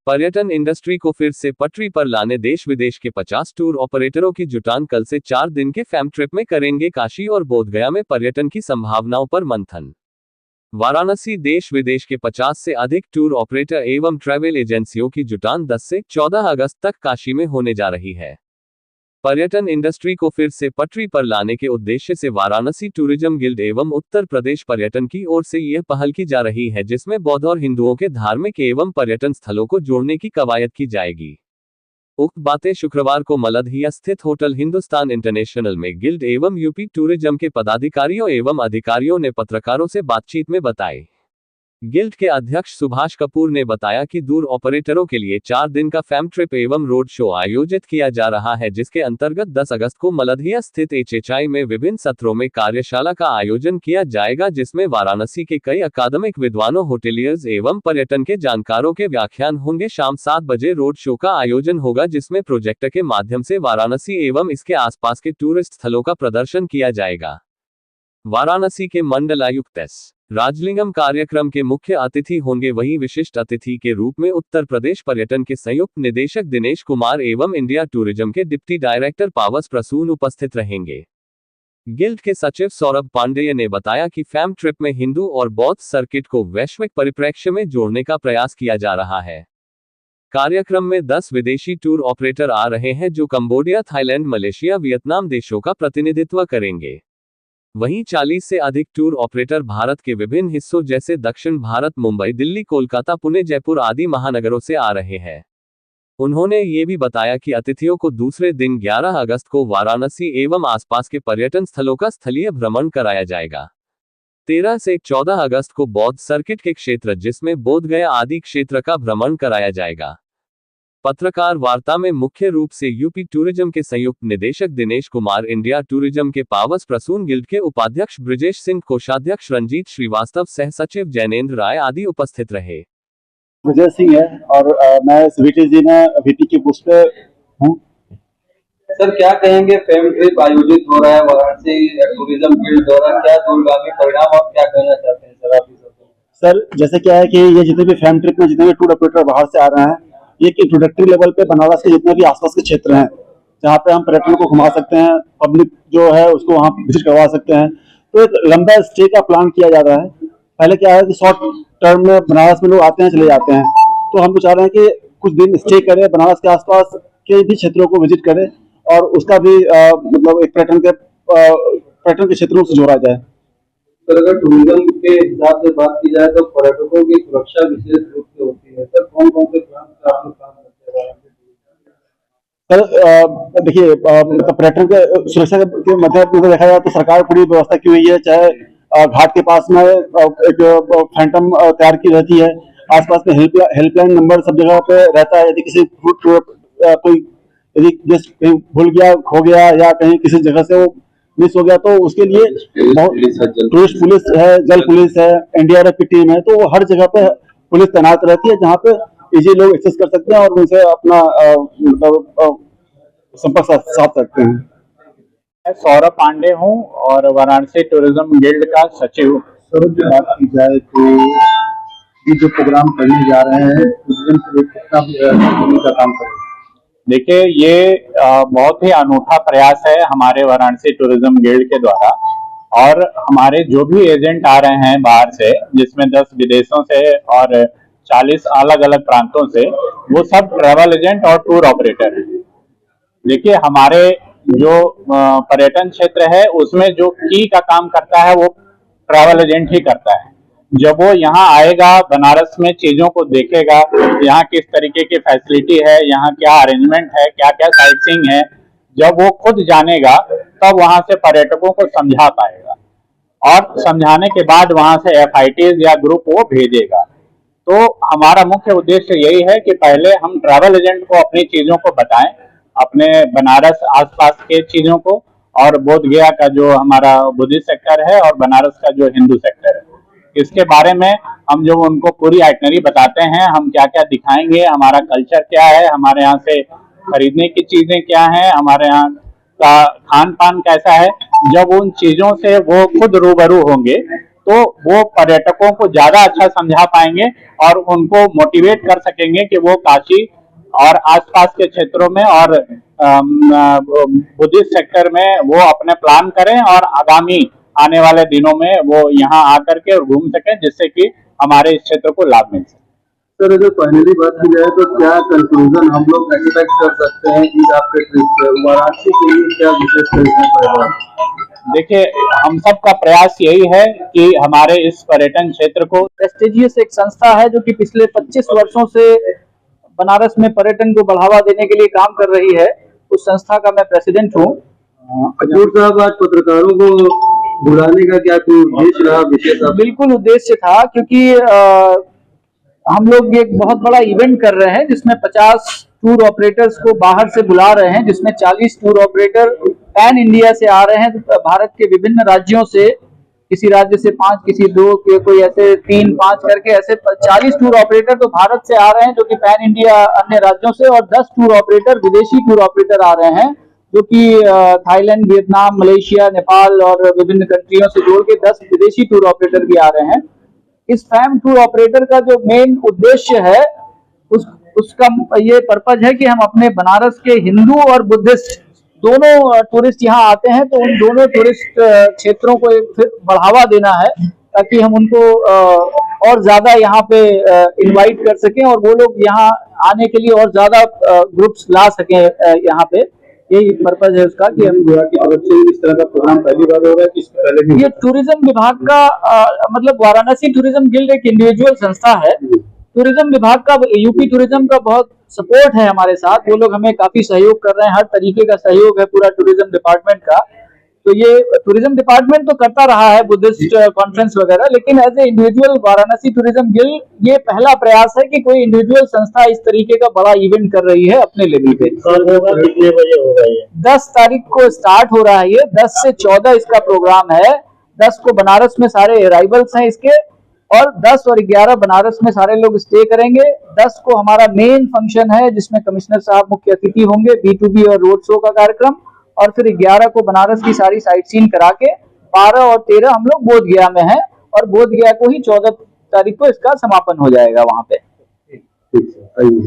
पर्यटन इंडस्ट्री को फिर से पटरी पर लाने देश विदेश के 50 टूर ऑपरेटरों की जुटान कल से 4 दिन के फैम ट्रिप में करेंगे काशी और बोधगया में पर्यटन की संभावनाओं पर मंथन। वाराणसी देश विदेश के 50 से अधिक टूर ऑपरेटर एवं ट्रैवल एजेंसियों की जुटान 10 से 14 अगस्त तक काशी में होने जा रही है। पर्यटन इंडस्ट्री को फिर से पटरी पर लाने के उद्देश्य से वाराणसी टूरिज्म गिल्ड एवं उत्तर प्रदेश पर्यटन की ओर से यह पहल की जा रही है, जिसमें बौद्ध और हिंदुओं के धार्मिक एवं पर्यटन स्थलों को जोड़ने की कवायद की जाएगी। उक्त बातें शुक्रवार को मलदहिया स्थित होटल हिंदुस्तान इंटरनेशनल में गिल्ड एवं यूपी टूरिज्म के पदाधिकारियों एवं अधिकारियों ने पत्रकारों से बातचीत में बताई। गिल्ड के अध्यक्ष सुभाष कपूर ने बताया कि दूर ऑपरेटरों के लिए 4 दिन का फैम ट्रिप एवं रोड शो आयोजित किया जा रहा है, जिसके अंतर्गत 10 अगस्त को मलदहिया स्थित HHI में विभिन्न सत्रों में कार्यशाला का आयोजन किया जाएगा, जिसमें वाराणसी के कई अकादमिक विद्वानों, होटेलियर्स एवं पर्यटन के जानकारों के व्याख्यान होंगे। शाम 7 बजे रोड शो का आयोजन होगा, जिसमें प्रोजेक्टर के माध्यम से वाराणसी एवं इसके आसपास के टूरिस्ट स्थलों का प्रदर्शन किया जाएगा। वाराणसी के मंडलायुक्त एस राजलिंगम कार्यक्रम के मुख्य अतिथि होंगे, वहीं विशिष्ट अतिथि के रूप में उत्तर प्रदेश पर्यटन के संयुक्त निदेशक दिनेश कुमार एवं इंडिया टूरिज्म के डिप्टी डायरेक्टर पावस प्रसून उपस्थित रहेंगे। गिल्ड के सचिव सौरभ पांडेय ने बताया कि फैम ट्रिप में हिंदू और बौद्ध सर्किट को वैश्विक परिप्रेक्ष्य में जोड़ने का प्रयास किया जा रहा है। कार्यक्रम में 10 विदेशी टूर ऑपरेटर आ रहे हैं, जो कंबोडिया, थाईलैंड, मलेशिया, वियतनाम देशों का प्रतिनिधित्व करेंगे। वहीं 40 से अधिक टूर ऑपरेटर भारत के विभिन्न हिस्सों जैसे दक्षिण भारत, मुंबई, दिल्ली, कोलकाता, पुणे, जयपुर आदि महानगरों से आ रहे हैं। उन्होंने ये भी बताया कि अतिथियों को दूसरे दिन 11 अगस्त को वाराणसी एवं आसपास के पर्यटन स्थलों का स्थलीय भ्रमण कराया जाएगा। 13 से 14 अगस्त को बौद्ध सर्किट के क्षेत्र, जिसमें बोधगया आदि क्षेत्र का भ्रमण कराया जाएगा। पत्रकार वार्ता में मुख्य रूप से यूपी टूरिज्म के संयुक्त निदेशक दिनेश कुमार, इंडिया टूरिज्म के पावस प्रसून, गिल्ड के उपाध्यक्ष ब्रिजेश सिंह, कोषाध्यक्ष रंजीत श्रीवास्तव, सह सचिव जैनेन्द्र राय आदि उपस्थित रहे। विजय सिंह है और मैं VTG में VT की पोस्ट पे हूँ। सर, क्या कहेंगे, फैम ट्रिप आयोजित हो रहा है वाराणसी टूरिज्म गिल्ड द्वारा, क्या दूरगामी परिणाम आप क्या कहना चाहते हैं सर आप? सर, जैसे क्या है कि ये जितने भी फैम ट्रिप में जितने भी टूर ऑपरेटर बाहर से आ रहे हैं, एक इंट्रोडक्टरी लेवल पे बनारस के जितने भी आसपास के क्षेत्र हैं जहाँ पे हम पर्यटन को घुमा सकते हैं, पब्लिक जो है उसको वहाँ विजिट करवा सकते हैं, तो एक लंबा स्टे का प्लान किया जा रहा है। पहले क्या है कि शॉर्ट टर्म में बनारस में लोग आते हैं, चले जाते हैं, तो हम चाह रहे हैं कि कुछ दिन स्टे करें, बनारस के आसपास के भी क्षेत्रों को विजिट करें और उसका भी मतलब एक पर्यटन के क्षेत्रों से जोड़ा जाए। सर, अगर टूरिज्म के हिसाब से बात की जाए तो पर्यटकों की सुरक्षा विशेष रूप से होती है। सर, कौन कौन से प्लान आप लोग काम करते हैं? सर देखिए, मतलब पर्यटन के सुरक्षा के मतलब देखा जाए तो सरकार पूरी व्यवस्था की हुई है। चाहे घाट के पास में एक फैंटम तैयार की रहती है, आसपास में हेल्पलाइन नंबर सब जगह पे रहता है। यदि किसी कोई यदि कहीं भूल गया, खो गया या कहीं किसी जगह से वो मिस हो गया तो उसके लिए टूरिस्ट पुलिस है, जल पुलिस है, NDRF की टीम है, तो वो हर जगह पे पुलिस तैनात रहती है जहाँ पे इजी लोग एक्सेस कर सकते हैं और उनसे अपना मतलब संपर्क साध सकते हैं। मैं सौरभ पांडे हूँ और वाराणसी टूरिज्म गिल्ड का सचिव। सौरभ जी, बात की जाए तो ये जो प्रोग्राम करने जा रहे हैं टूरिज्म के लिए कितना का काम करेंगे? देखिए, ये बहुत ही अनूठा प्रयास है हमारे वाराणसी टूरिज्म गिल्ड के द्वारा, और हमारे जो भी एजेंट आ रहे हैं बाहर से, जिसमें 10 विदेशों से और 40 अलग अलग प्रांतों से, वो सब ट्रैवल एजेंट और टूर ऑपरेटर हैं। देखिए, हमारे जो पर्यटन क्षेत्र है उसमें जो की का काम करता है वो ट्रैवल एजेंट ही करता है। जब वो यहाँ आएगा, बनारस में चीजों को देखेगा, यहाँ किस तरीके की फैसिलिटी है, यहाँ क्या अरेंजमेंट है, क्या क्या साइट सीइंग है, जब वो खुद जानेगा तब वहां से पर्यटकों को समझा पाएगा और समझाने के बाद वहां से FITs या ग्रुप वो भेजेगा। तो हमारा मुख्य उद्देश्य यही है कि पहले हम ट्रैवल एजेंट को अपनी चीजों को बताएं, अपने बनारस आसपास के चीजों को, और बोधगया का जो हमारा बुद्धिस्ट सेक्टर है और बनारस का जो हिंदू सेक्टर है, इसके बारे में हम जो उनको पूरी आइटनरी बताते हैं, हम क्या क्या दिखाएंगे, हमारा कल्चर क्या है, हमारे यहाँ से खरीदने की चीजें क्या हैं, हमारे यहाँ का खान पान कैसा है। जब उन चीजों से वो खुद रूबरू होंगे तो वो पर्यटकों को ज्यादा अच्छा समझा पाएंगे और उनको मोटिवेट कर सकेंगे कि वो काशी और आसपास के क्षेत्रों में और बुद्धिस्ट सेक्टर में वो अपने प्लान करें और आगामी आने वाले दिनों में वो यहाँ आकर के और घूम सकें, जिससे कि हमारे इस क्षेत्र को लाभ मिल सके। सर अगर फाइनली बात की जाए तो क्या कंक्लूजन हम लोग एक्सपेक्ट कर सकते हैं इस आपके ट्रिप से? वाराणसी के लिए क्या विशेष इसमें पड़ेगा? देखिए, हम सब का प्रयास यही है कि हमारे इस पर्यटन क्षेत्र को प्रेस्टिजियस एक संस्था है जो कि पिछले 25 वर्षों से बनारस में पर्यटन को बढ़ावा देने के लिए काम कर रही है। उस संस्था का मैं प्रेसिडेंट हूँ। हजूर साहब, आज पत्रकारों को बुलाने का क्या कोई उद्देश्य रहा विशेष? बिल्कुल उद्देश्य था, क्योंकि हम लोग एक बहुत बड़ा इवेंट कर रहे हैं जिसमें 50 टूर ऑपरेटर्स को बाहर से बुला रहे हैं, जिसमें 40 टूर ऑपरेटर पैन इंडिया से आ रहे हैं, भारत के विभिन्न राज्यों से, किसी राज्य से 5, किसी 2, कोई ऐसे 3-5 करके ऐसे 40 टूर ऑपरेटर तो भारत से आ रहे हैं जो कि पैन इंडिया अन्य राज्यों से, और 10 टूर ऑपरेटर विदेशी टूर ऑपरेटर आ रहे हैं जो कि थाईलैंड, वियतनाम, मलेशिया, नेपाल और विभिन्न कंट्रियों से जोड़ के 10 विदेशी टूर ऑपरेटर भी आ रहे हैं। इस फैम टूर ऑपरेटर का जो मेन उद्देश्य है उसका ये पर्पज है कि हम अपने बनारस के हिंदू और बुद्धिस्ट दोनों टूरिस्ट यहाँ आते हैं, तो उन दोनों टूरिस्ट क्षेत्रों को फिर बढ़ावा देना है ताकि हम उनको और ज्यादा यहाँ पे इनवाइट कर सकें और वो लोग यहाँ आने के लिए और ज्यादा ग्रुप्स ला सकें यहाँ पे। यही पर्पज है उसका कि हम गोवा की तरफ से इस तरह का प्रोग्राम पहली बार हो रहा है कि इससे पहले भी? ये टूरिज्म विभाग का मतलब वाराणसी टूरिज्म गिल्ड एक इंडिविजुअल संस्था है। टूरिज्म विभाग का, यूपी टूरिज्म का बहुत सपोर्ट है हमारे साथ। वो लोग हमें काफी सहयोग कर रहे हैं, हर तरीके का सहयोग है पूरा टूरिज्म डिपार्टमेंट का। तो ये टूरिज्म डिपार्टमेंट तो करता रहा है बुद्धिस्ट कॉन्फ्रेंस वगैरह, लेकिन as a individual Varanasi tourism guild ये पहला प्रयास है कि कोई इंडिविजुअल संस्था इस तरीके का बड़ा इवेंट कर रही है अपने लेवल पे। कितने बजे होगा ये? 10 तारीख को स्टार्ट हो रहा है ये, 10 से 14 इसका प्रोग्राम है। 10 को बनारस में सारे अराइवल्स हैं इसके, और 10 और 11 बनारस में सारे लोग स्टे करेंगे। 10 को हमारा मेन फंक्शन है जिसमें कमिश्नर साहब मुख्य अतिथि होंगे, B2B और रोड शो का कार्यक्रम, और फिर 11 को बनारस की सारी साइट सीन करा के 12 और 13 हम लोग बोध गया में हैं, और बोध गया को ही 14 तारीख को इसका समापन हो जाएगा वहां पे। ठीक है।